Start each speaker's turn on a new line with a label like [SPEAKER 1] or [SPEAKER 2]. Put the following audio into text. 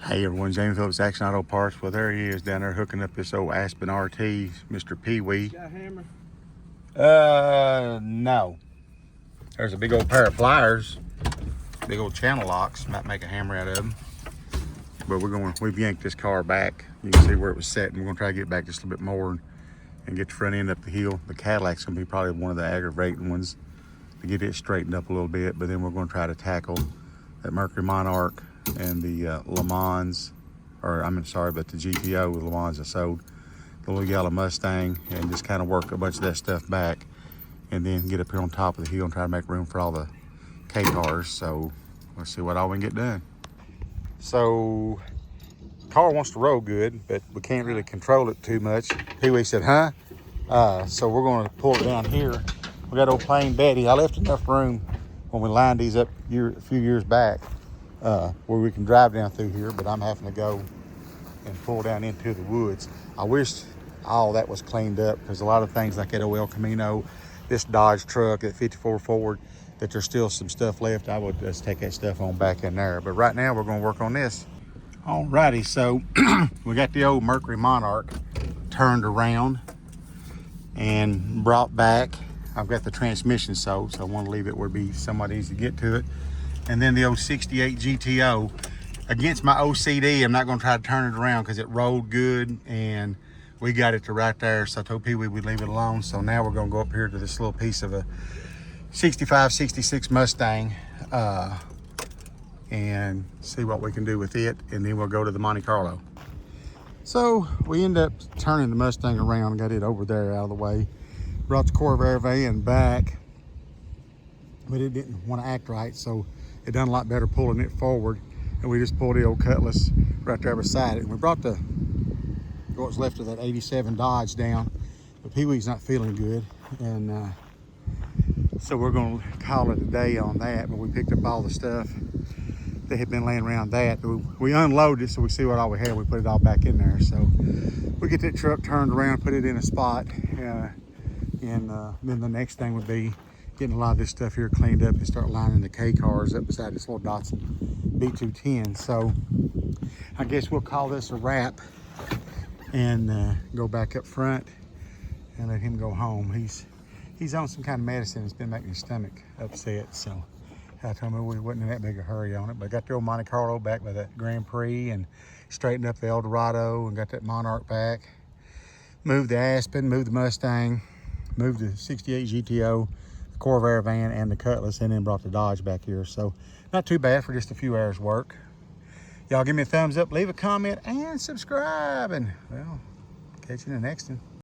[SPEAKER 1] Hey everyone, Jamie Phillips, Action Auto Parts. Well, there he is down there hooking up this old Aspen RT, Mr. Pee-wee.
[SPEAKER 2] Got a hammer?
[SPEAKER 1] No. There's a big old pair of pliers, big old channel locks. Might make a hammer out of them. But we've yanked this car back. You can see where it was set, we're gonna try to get back just a little bit more and get the front end up the hill. The Cadillac's gonna be probably one of the aggravating ones to get it straightened up a little bit. But then we're gonna try to tackle that Mercury Monarch and the Le Mans, but the GTO with Le Mans I sold, the little yellow Mustang, and just kind of work a bunch of that stuff back and then get up here on top of the hill and try to make room for all the K cars. So let's see what all we can get done. So the car wants to roll good, but we can't really control it too much. Pee-wee said, huh? So we're gonna pull it down here. We got old plain Betty. I left enough room when we lined these up a few years back where we can drive down through here, but I'm having to go and pull down into the woods. I wish all that was cleaned up, because a lot of things like that old El Camino, this Dodge truck, that 54 Ford, that there's still some stuff left. I would just take that stuff on back in there. But right now we're gonna work on this. Alrighty, so we got the old Mercury Monarch turned around and brought back. I've got the transmission sold, so I want to leave it where it'd be somewhat easy to get to it. And then the old 68 GTO. Against my OCD, I'm not going to try to turn it around because it rolled good and we got it to right there. So I told Pee-wee we'd leave it alone. So now we're going to go up here to this little piece of a 65, 66 Mustang and see what we can do with it. And then we'll go to the Monte Carlo. So we end up turning the Mustang around and got it over there out of the way. Brought the Corvair van back, but it didn't want to act right. So it done a lot better pulling it forward. And we just pulled the old Cutlass right there beside it. And we brought what's left of that 87 Dodge down, but Pee-wee's not feeling good. And so we're gonna call it a day on that, but we picked up all the stuff that had been laying around that. We unloaded it, so we see what all we had. We put it all back in there. So we get that truck turned around, put it in a spot, and then the next thing would be getting a lot of this stuff here cleaned up and start lining the K cars up beside this little Datsun B210. So I guess we'll call this a wrap and go back up front and let him go home. He's on some kind of medicine. It's been making his stomach upset. So I told him we wasn't in that big a hurry on it. But I got the old Monte Carlo back by the Grand Prix and straightened up the Eldorado and got that Monarch back. Moved the Aspen, moved the Mustang, moved the 68 GTO, the Corvair van, and the Cutlass, and then brought the Dodge back here. So not too bad for just a few hours work. Y'all give me a thumbs up, leave a comment, and subscribe. And well, catch you in the next one.